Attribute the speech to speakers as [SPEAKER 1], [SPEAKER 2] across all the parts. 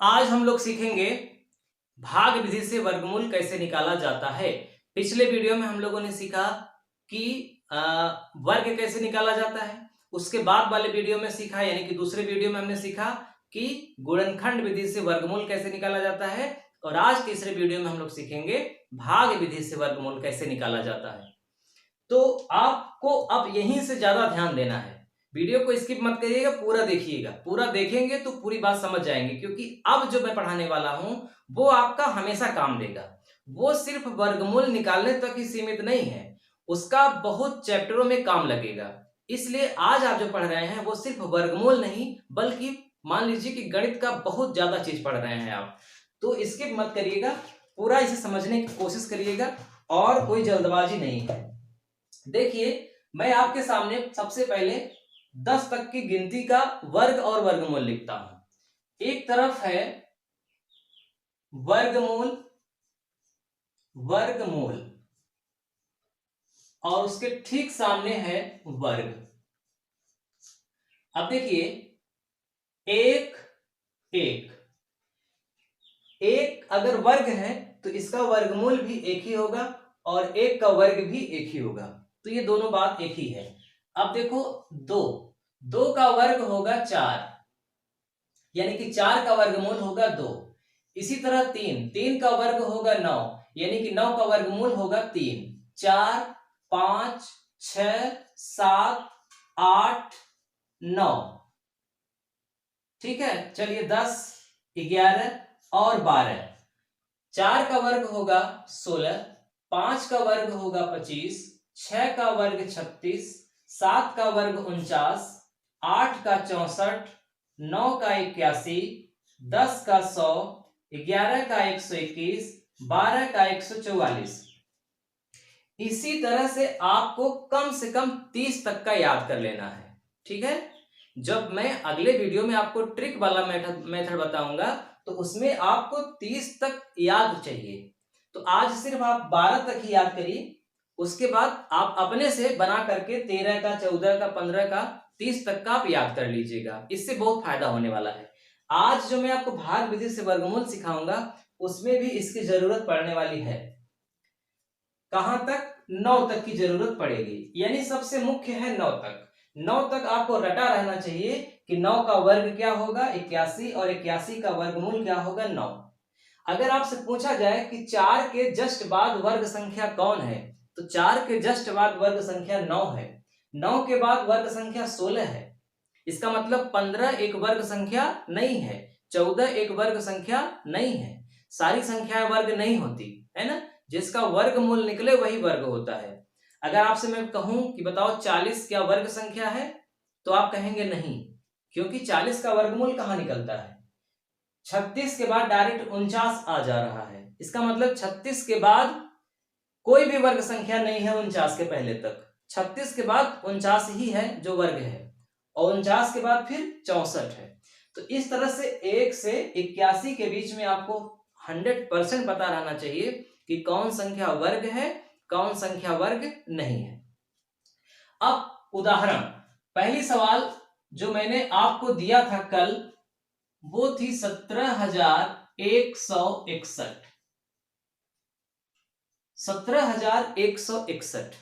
[SPEAKER 1] आज हम लोग सीखेंगे भाग विधि से वर्गमूल कैसे निकाला जाता है। पिछले वीडियो में हम लोगों ने सीखा कि वर्ग कैसे निकाला जाता है। उसके बाद वाले वीडियो में सीखा, यानी कि दूसरे वीडियो में हमने सीखा कि गुणनखंड विधि से वर्गमूल कैसे निकाला जाता है। और आज तीसरे वीडियो में हम लोग सीखेंगे भाग विधि से वर्गमूल कैसे निकाला जाता है। तो आपको अब यहीं से ज्यादा ध्यान देना है। वीडियो को स्किप मत करिएगा, पूरा देखिएगा। पूरा देखेंगे तो पूरी बात समझ जाएंगे, क्योंकि अब जो मैं पढ़ाने वाला हूं वो आपका हमेशा काम देगा। वो सिर्फ वर्गमूल निकालने तक ही सीमित नहीं है, उसका बहुत चैप्टरों में काम लगेगा। इसलिए आज आप जो पढ़ रहे हैं वो सिर्फ वर्गमूल नहीं, बल्कि मान लीजिए कि गणित का बहुत ज्यादा चीज पढ़ रहे हैं आप। तो स्किप मत करिएगा, पूरा इसे समझने की कोशिश करिएगा और कोई जल्दबाजी नहीं है। देखिए, मैं आपके सामने सबसे पहले 10 तक की गिनती का वर्ग और वर्गमूल लिखता हूं। एक तरफ है वर्गमूल, वर्गमूल, और उसके ठीक सामने है वर्ग। अब देखिए, एक एक एक अगर वर्ग है तो इसका वर्गमूल भी एक ही होगा और एक का वर्ग भी एक ही होगा। तो ये दोनों बात एक ही है। अब देखो, दो दो का वर्ग होगा 4, यानी कि 4 का वर्गमूल होगा 2। इसी तरह तीन का वर्ग होगा 9, यानी कि 9 का वर्गमूल होगा 3। 4 5 6 7 8 9। ठीक है, चलिए 10 11 और 12। 4 का वर्ग होगा 16, 5 का वर्ग होगा 25, 6 का वर्ग 36, 7 का वर्ग 49, 8 का 64, 9 का 81, 10 का 100, 11 का 121, 12 का 144। इसी तरह से आपको कम से कम 30 तक का याद कर लेना है। ठीक है, जब मैं अगले वीडियो में आपको ट्रिक वाला मेथड बताऊंगा तो उसमें आपको 30 तक याद चाहिए। तो आज सिर्फ आप 12 तक ही याद करिए, उसके बाद आप अपने से बना करके 13 का, 14 का, 15 का, 30 तक का आप याद कर लीजिएगा। इससे बहुत फायदा होने वाला है। आज जो मैं आपको भाग विधि से वर्गमूल सिखाऊंगा उसमें भी इसकी जरूरत पड़ने वाली है। कहां तक? 9 तक की जरूरत पड़ेगी, यानी सबसे मुख्य है 9 तक। 9 तक आपको रटा रहना चाहिए कि 9 का वर्ग क्या होगा 81, और 81 का वर्गमूल क्या होगा 9। अगर आपसे पूछा जाए कि 4 के जस्ट बाद वर्ग संख्या कौन है, तो 4 के जस्ट बाद वर्ग संख्या 9 है। 9 के बाद वर्ग संख्या 16 है। इसका मतलब 15 एक वर्ग संख्या नहीं है, 14 एक वर्ग संख्या नहीं है। सारी संख्याएं वर्ग नहीं होती है ना, जिसका वर्गमूल निकले वही वर्ग होता है। अगर आपसे मैं कहूं कि बताओ 40 क्या वर्ग संख्या है, तो आप कहेंगे नहीं, क्योंकि 40 का वर्गमूल कहां निकलता है? 36 के बाद डायरेक्ट 49 आ जा रहा है। इसका मतलब 36 के बाद कोई भी वर्ग संख्या नहीं है 49 के पहले तक। 36 के बाद 49 ही है जो वर्ग है, और 49 के बाद फिर 64 है। तो इस तरह से 1 से 81 के बीच में आपको 100% पता रहना चाहिए कि कौन संख्या वर्ग है, कौन संख्या वर्ग नहीं है। अब उदाहरण, पहली सवाल जो मैंने आपको दिया था कल, वो थी 17,161। 17,161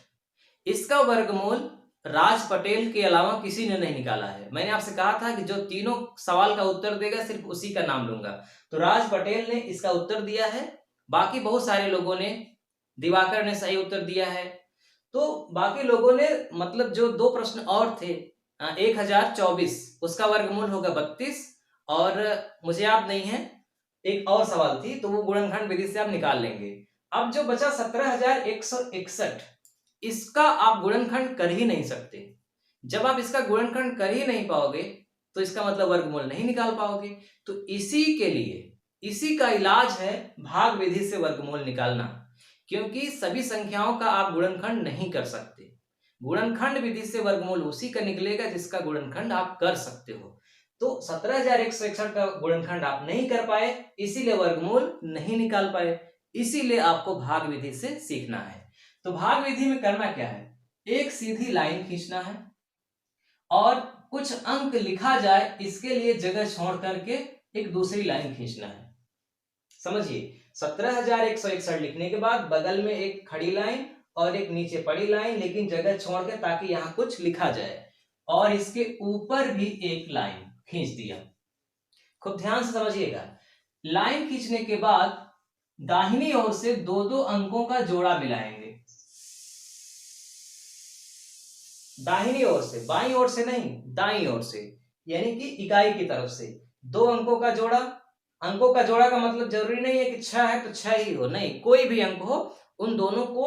[SPEAKER 1] इसका वर्गमूल राज पटेल के अलावा किसी ने नहीं निकाला है। मैंने आपसे कहा था कि जो तीनों सवाल का उत्तर देगा सिर्फ उसी का नाम लूंगा। तो राज पटेल ने इसका उत्तर दिया है, बाकी बहुत सारे लोगों ने, दिवाकर ने सही उत्तर दिया है। तो बाकी लोगों ने, मतलब जो दो प्रश्न और थे, 1024 उसका वर्गमूल होगा 32, और मुझे याद नहीं है एक और सवाल थी, तो वो गुणनखंड विधि से आप निकाल लेंगे। अब जो बचा 17,161, इसका आप गुणनखंड कर ही नहीं सकते। जब आप इसका गुणनखंड कर ही नहीं पाओगे तो इसका मतलब वर्गमूल नहीं निकाल पाओगे। तो इसी के लिए, इसी का इलाज है भाग विधि से वर्गमूल निकालना, क्योंकि सभी संख्याओं का आप गुणनखंड नहीं कर सकते। गुणनखंड विधि से वर्गमूल उसी का निकलेगा जिसका गुणनखंड आप कर सकते हो। तो 17,161 का गुणनखंड आप नहीं कर पाए, इसीलिए वर्गमूल नहीं निकाल पाए। इसीलिए आपको भाग विधि से सीखना है। तो भाग विधि में करना क्या है, एक सीधी लाइन खींचना है और कुछ अंक लिखा जाए, इसके लिए जगह छोड़ करके एक दूसरी लाइन खींचना है। समझिए, 17,161 लिखने के बाद बगल में एक खड़ी लाइन और एक नीचे पड़ी लाइन, लेकिन जगह छोड़ के ताकि यहां कुछ लिखा जाए, और इसके ऊपर भी एक लाइन खींच दिया। खूब ध्यान से समझिएगा। लाइन खींचने के बाद दाहिनी ओर से दो दो अंकों का जोड़ा मिलाएंगे। दाहिनी ओर से, बाईं ओर से नहीं, दाईं ओर से, यानी कि इकाई की तरफ से दो अंकों का जोड़ा। अंकों का जोड़ा का मतलब जरूरी नहीं है कि 6 है तो 6 ही हो, नहीं, कोई भी अंक हो उन दोनों को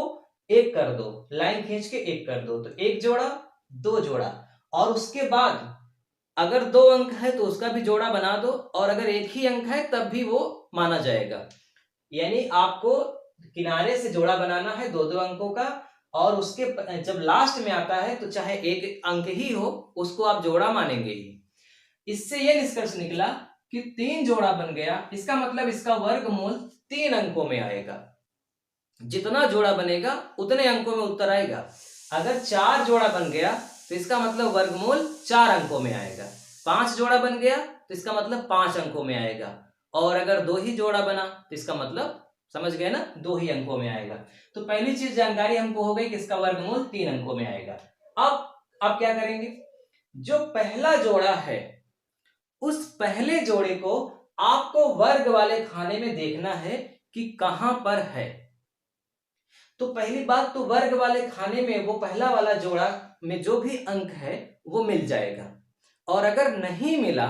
[SPEAKER 1] एक कर दो, लाइन खींच के एक कर दो, तो एक जोड़ा, दो जोड़ा, और उसके बाद अगर दो अंक है तो उसका भी जोड़ा बना दो, और अगर एक ही अंक है तब भी वो माना जाएगा। यानी आपको किनारे से जोड़ा बनाना है दो दो अंकों का, और उसके जब लास्ट में आता है तो चाहे एक अंक ही हो उसको आप जोड़ा मानेंगे ही। इससे यह निष्कर्ष निकला कि 3 जोड़ा बन गया, इसका मतलब इसका वर्गमूल 3 अंकों में आएगा। जितना जोड़ा बनेगा उतने अंकों में उत्तर आएगा। अगर 4 जोड़ा बन गया तो इसका मतलब वर्गमूल 4 अंकों में आएगा। 5 जोड़ा बन गया तो इसका मतलब 5 अंकों में आएगा, और अगर 2 ही जोड़ा बना तो इसका मतलब, समझ गए ना, 2 ही अंकों में आएगा। तो पहली चीज जानकारी हमको हो गई कि इसका वर्गमूल 3 अंकों में आएगा। अब क्या करेंगे, जो पहला जोड़ा है उस पहले जोड़े को आपको वर्ग वाले खाने में देखना है कि कहां पर है। तो पहली बात तो वर्ग वाले खाने में वो पहला वाला जोड़ा में जो भी अंक है वो मिल जाएगा, और अगर नहीं मिला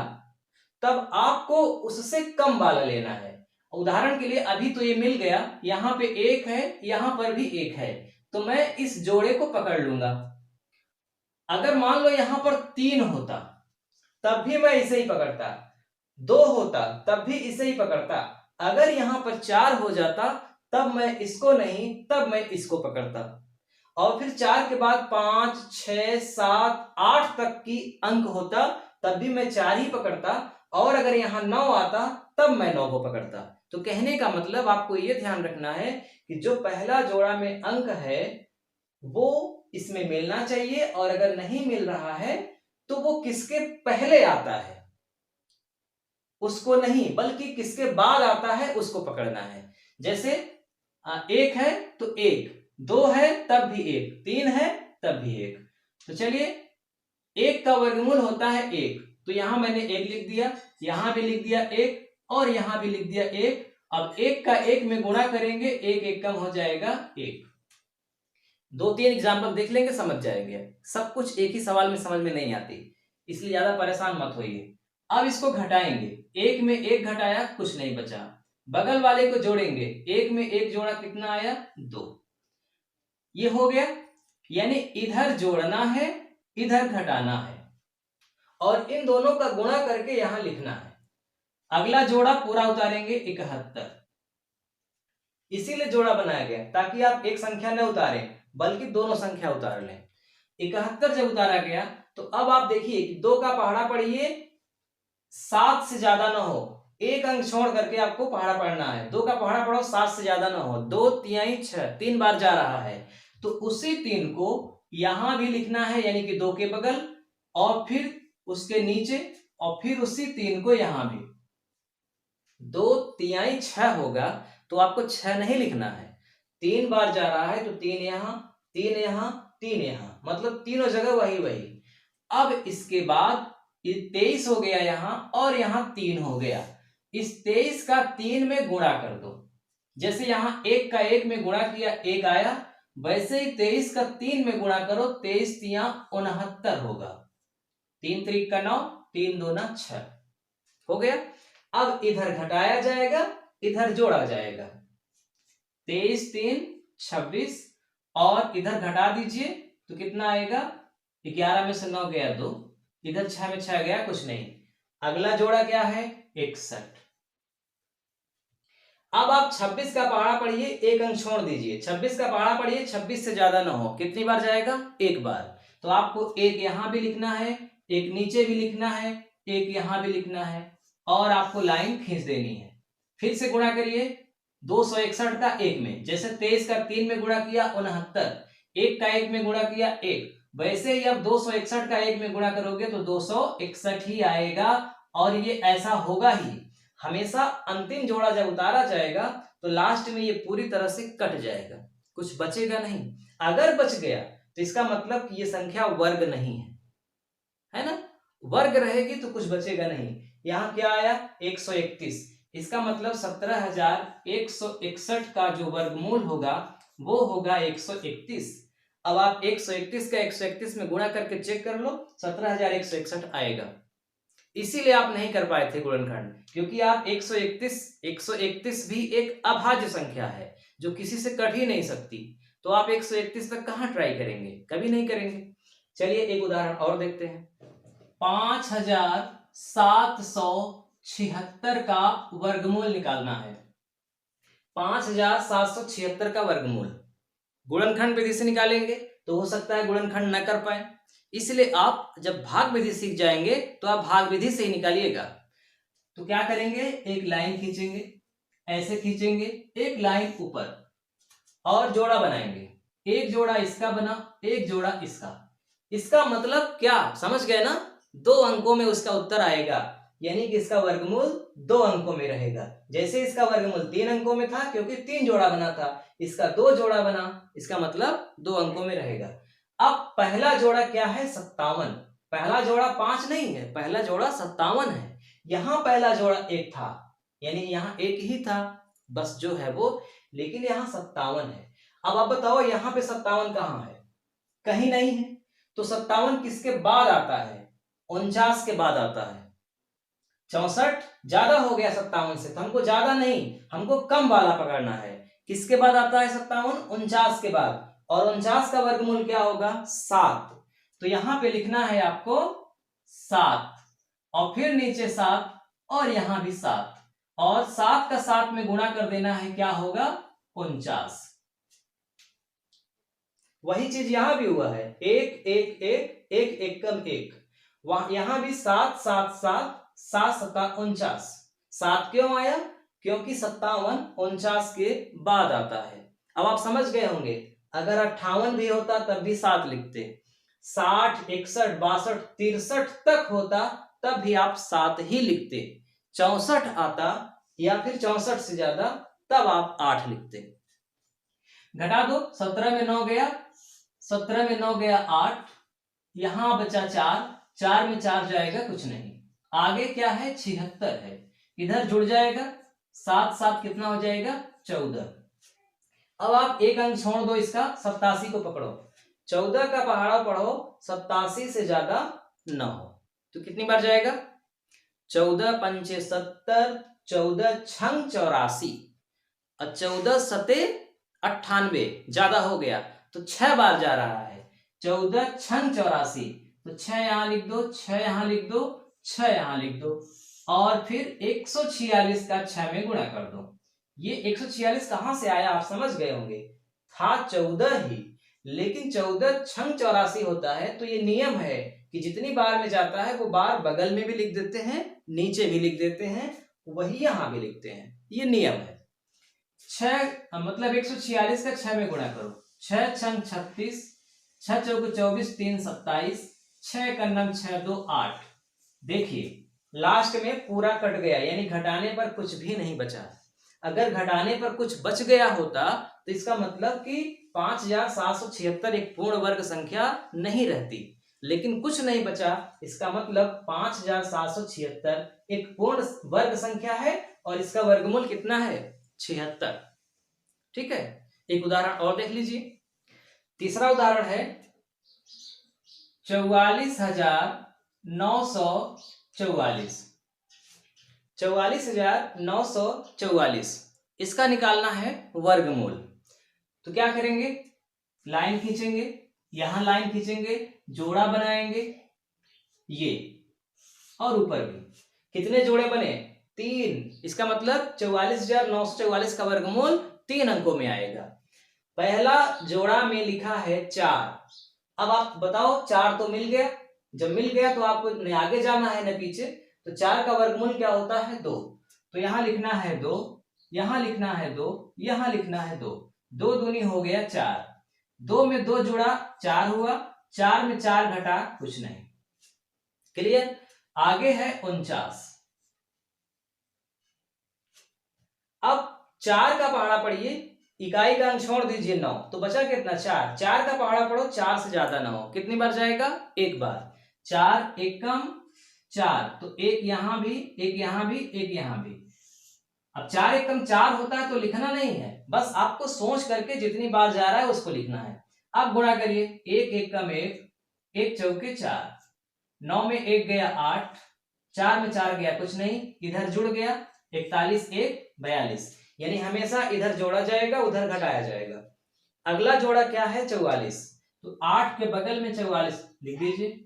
[SPEAKER 1] तब आपको उससे कम वाला लेना है। उदाहरण के लिए अभी तो ये मिल गया, यहां पे 1 है, यहां पर भी 1 है, तो मैं इस जोड़े को पकड़ लूंगा। अगर मान लो यहां पर 3 होता तब भी मैं इसे ही पकड़ता, 2 होता तब भी इसे ही पकड़ता, अगर यहां पर 4 हो जाता तब मैं इसको नहीं, तब मैं इसको पकड़ता, और फिर 4 के बाद 5, 6, 7, 8 तक की अंक होता तब भी मैं 4 ही पकड़ता, और अगर यहां 9 आता तब मैं 9 को पकड़ता। तो कहने का मतलब आपको यह ध्यान रखना है कि जो पहला जोड़ा में अंक है वो इसमें मिलना चाहिए, और अगर नहीं मिल रहा है तो वो किसके पहले आता है उसको नहीं, बल्कि किसके बाद आता है उसको पकड़ना है। जैसे 1 है तो 1, 2 है तब भी 1, 3 है तब भी 1। तो चलिए, 1 का वर्गमूल होता है 1, तो यहां मैंने 1 लिख दिया, यहां भी लिख दिया 1, और यहां भी लिख दिया 1। अब 1 का 1 में गुणा करेंगे, 1 1 कम हो जाएगा 1। 2-3 एग्जाम्पल देख लेंगे, समझ जाएंगे। सब कुछ एक ही सवाल में समझ में नहीं आती, इसलिए ज्यादा परेशान मत होइए। अब इसको घटाएंगे, 1 में 1 घटाया, कुछ नहीं बचा, बगल वाले को जोड़ेंगे, 1 में 1 जोड़ा कितना आया, 2। ये हो गया, यानी इधर जोड़ना है, इधर घटाना है, और इन दोनों का गुणा करके यहां लिखना है। अगला जोड़ा पूरा उतारेंगे 71, इसीलिए जोड़ा बनाया गया ताकि आप एक संख्या न उतारें बल्कि दोनों संख्या उतार लें। 71 जब उतारा गया तो अब आप देखिए कि 2 का पहाड़ा पढ़िए 7 से ज्यादा ना हो, एक अंक छोड़ करके आपको पहाड़ा पढ़ना है। 2 का पहाड़ा पढ़ो 7 से ज्यादा ना हो, 2 तिहाई 6, 3 बार जा रहा है, तो उसी 3 को यहां भी लिखना है, यानी कि 2 के बगल, और फिर उसके नीचे, और फिर उसी 3 को यहां भी। 2 तिहाई 6 होगा तो आपको 6 नहीं लिखना है, 3 बार जा रहा है तो 3 यहां, 3 यहां, 3 यहां, मतलब तीनों जगह वही वही। अब इसके बाद 23 हो गया यहां, और यहां 3 हो गया, इस 23 का 3 में गुणा कर दो। जैसे यहां 1 का 1 में गुणा किया 1 आया, वैसे ही 23 का 3 में गुणा करो, 23 तिया 69 होगा, 3 त्रिक का 9, 3 दूना 6 हो गया। अब इधर घटाया जाएगा, इधर जोड़ा जाएगा, 23 3 26, और इधर घटा दीजिए तो कितना आएगा, 11 में से 9 गया 2, इधर 6 में 6 गया, कुछ नहीं। अगला जोड़ा क्या है, 61। अब आप 26 का पहाड़ा पढ़िए, एक अंक छोड़ दीजिए, 26 का पहाड़ा पढ़िए, 26 से ज्यादा ना हो, कितनी बार जाएगा, एक बार, तो आपको एक यहां भी लिखना है, एक नीचे भी लिखना है, एक यहां भी लिखना है, और आपको लाइन खींच देनी है। फिर से गुणा करिए 261 का 1 में, जैसे 23 का 3 में गुणा किया 69, 1 का 1 में गुणा किया 1, वैसे ही अब 261 का 1 में गुणा करोगे तो 261 ही आएगा, और ये ऐसा होगा ही। हमेशा अंतिम जोड़ा जब उतारा जाएगा तो लास्ट में ये पूरी तरह से कट जाएगा, कुछ बचेगा नहीं। अगर बच गया तो इसका मतलब कि ये संख्या वर्ग नहीं है ना, वर्ग रहेगी तो कुछ बचेगा नहीं। यहाँ क्या आया 131, इसका मतलब 17,161 का जो वर्गमूल होगा वो होगा 131। अब आप 131 का 131 में गुणा करके चेक कर लो, 17,161 आएगा। इसीलिए आप नहीं कर पाए थे गुणनखंड, क्योंकि आप 131 भी एक अभाज्य संख्या है जो किसी से कट ही नहीं सकती, तो आप 131 तक कहां ट्राई करेंगे, कभी नहीं करेंगे। चलिए एक उदाहरण और देखते हैं। 5,776 का वर्गमूल निकालना है। 5,776 का वर्गमूल गुणनखंड विधि से निकालेंगे तो हो सकता है गुणनखंड न कर पाए, इसलिए आप जब भाग विधि सीख जाएंगे तो आप भाग विधि से ही निकालिएगा। तो क्या करेंगे, एक लाइन खींचेंगे, ऐसे खींचेंगे, एक लाइन ऊपर और जोड़ा बनाएंगे। एक जोड़ा इसका बना, एक जोड़ा इसका। इसका मतलब क्या समझ गए ना, 2 अंकों में उसका उत्तर आएगा, यानी कि इसका वर्गमूल 2 अंकों में रहेगा। जैसे इसका वर्गमूल 3 अंकों में था क्योंकि 3 जोड़ा बना था, इसका 2 जोड़ा बना, इसका मतलब 2 अंकों में रहेगा। अब पहला जोड़ा क्या है, 57। पहला जोड़ा 5 नहीं है, पहला जोड़ा 57 है। यहां पहला जोड़ा 1 था, यानी यहां 1 ही था बस जो है वो, लेकिन यहां 57 है। अब आप बताओ यहां पे 57 कहां है, कहीं नहीं है। तो 57 किसके बाद आता है, 49 के बाद आता है। 64 ज्यादा हो गया 57 से, तो हमको ज्यादा नहीं, हमको कम वाला पकड़ना है। किसके बाद आता है 57, 49 के बाद, और 49 का वर्गमूल क्या होगा, 7। तो यहां पे लिखना है आपको 7, और फिर नीचे 7, और यहां भी 7, और 7 का 7 में गुणा कर देना है, क्या होगा 49। वही चीज यहां भी हुआ है, 1 1 1 1 1 कम 1, वहां यहां भी 7 7 7 7 7 49। 7 क्यों आया, क्योंकि 57 49 के बाद आता है। अब आप समझ गए होंगे, अगर 58 भी होता तब भी 7 लिखते, 60 61 62 63 तक होता तब भी आप 7 ही लिखते, 64 आता या फिर 64 से ज्यादा तब आप 8 लिखते। घटा दो, 17 में 9 गया, 17 में 9 गया 8, यहां बचा 4, 4 में 4 जाएगा कुछ नहीं, आगे क्या है 76 है, इधर जुड़ जाएगा 7 7 कितना हो जाएगा 14। अब आप एक अंक छोड़ दो, इसका 87 को पकड़ो, 14 का पहाड़ा पढ़ो, 87 से ज्यादा न हो तो कितनी बार जाएगा, 14 पंचे 70, 14 छंग 84, और 14 सते 98 ज्यादा हो गया तो 6 बार जा रहा है, 14 छंग 84, तो 6 यहां लिख दो, 6 यहां लिख दो, 6 यहां लिख दो, और फिर 146 का 6 में गुणा कर दो। ये 146 कहां से आया आप समझ गए होंगे, था 14 ही, लेकिन 14 छंग 84 होता है, तो ये नियम है कि जितनी बार में जाता है वो बार बगल में भी लिख देते हैं, नीचे भी लिख देते हैं, वही यहां भी लिखते हैं, ये नियम है। 6 मतलब 146 का 6 में गुणा करो, 6 छंग 36, 6 चौको 24, 3 27, 6 का 9 6 2 8। देखिए लास्ट में पूरा कट गया, यानी घटाने पर कुछ भी नहीं बचा। अगर घटाने पर कुछ बच गया होता तो इसका मतलब कि 5,776 एक पूर्ण वर्ग संख्या नहीं रहती, लेकिन कुछ नहीं बचा, इसका मतलब 5,776 एक पूर्ण वर्ग संख्या है, और इसका वर्गमूल कितना है 76। ठीक है, एक उदाहरण और देख लीजिए। तीसरा उदाहरण है 44,944, 44,944, इसका निकालना है वर्गमूल। तो क्या करेंगे, लाइन खींचेंगे, यहां लाइन खींचेंगे, जोड़ा बनाएंगे ये, और ऊपर भी कितने जोड़े बने 3, इसका मतलब 44,944 का वर्गमूल 3 अंकों में आएगा। पहला जोड़ा में लिखा है 4, अब आप बताओ 4 तो मिल गया, जब मिल गया तो आपको न आगे जाना है न पीछे, तो 4 का वर्गमूल क्या होता है 2, तो यहां लिखना है 2, यहां लिखना है 2, यहां लिखना है 2, 2 दूनी हो गया 4, 2 में 2 जुड़ा 4 हुआ, 4 में 4 घटा कुछ नहीं। क्लियर, आगे है 49, 4 का पहाड़ा पढ़िए, इकाई का अंक छोड़ दीजिए 9, तो बचा कितना 4। 4 का पहाड़ा पढ़ो, 4 से ज्यादा ना हो, कितनी बार जाएगा, एक बार। 4 एकम 4, तो एक यहां भी, एक यहां भी, एक यहां भी। अब 4 एकम 4 होता है तो लिखना नहीं है, बस आपको सोच करके जितनी बार जा रहा है उसको लिखना है। अब गुणा करिए, 1 एकम 1, 1 चौके 4, 9 में 1 गया 8, 4 में 4 गया कुछ नहीं, इधर जुड़ गया 41 1 42, यानी हमेशा इधर जोड़ा जाएगा उधर घटाया जाएगा। अगला जोड़ा क्या है 44, तो 8 के बगल में 44 लिख दीजिए।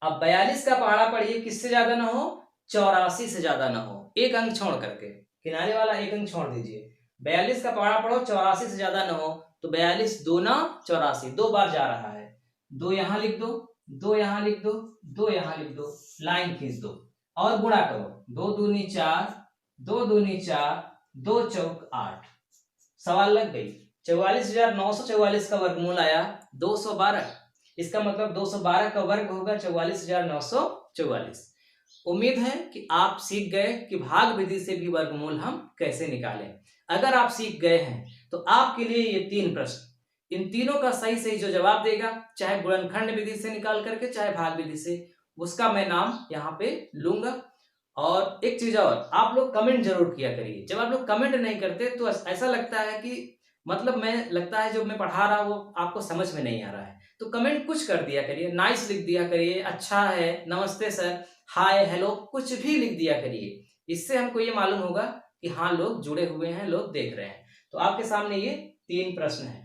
[SPEAKER 1] अब 42 का पहाड़ा पढ़िए, किससे ज्यादा ना हो, 84 से ज्यादा ना हो, एक अंक छोड़ करके, किनारे वाला एक अंक छोड़ दीजिए। 42 का पहाड़ा पढ़ो, 84 से ज्यादा ना हो, तो 42 2 9 84, 2 बार जा रहा है, 2 यहां लिख दो, 2 यहां लिख दो, 2 यहां लिख दो, लाइन खींच दो और गुणा करो, 2 दूनी 4, 2 दूनी 4, 2 चौक 8, सवाल लग गई। 44,944 का वर्गमूल आया 212, इसका मतलब 212 का वर्ग होगा 44,944। उम्मीद है कि आप सीख गए कि भाग विधि से भी वर्गमूल हम कैसे निकालें। अगर आप सीख गए हैं तो आपके लिए ये 3 प्रश्न, इन तीनों का सही सही जो जवाब देगा, चाहे गुणनखंड विधि से निकाल करके चाहे भाग विधि से, उसका मैं नाम यहाँ पे लूंगा। और एक चीज और, आप लोग कमेंट जरूर किया करिए। जब आप लोग कमेंट नहीं करते तो ऐसा लगता है कि मतलब मैं लगता है जो मैं पढ़ा रहा हूँ वो आपको समझ में नहीं आ रहा है। तो कमेंट कुछ कर दिया करिए, नाइस लिख दिया करिए, अच्छा है, नमस्ते सर, हाय हेलो, कुछ भी लिख दिया करिए। इससे हमको ये मालूम होगा कि हाँ लोग जुड़े हुए हैं, लोग देख रहे हैं। तो आपके सामने ये 3 प्रश्न है।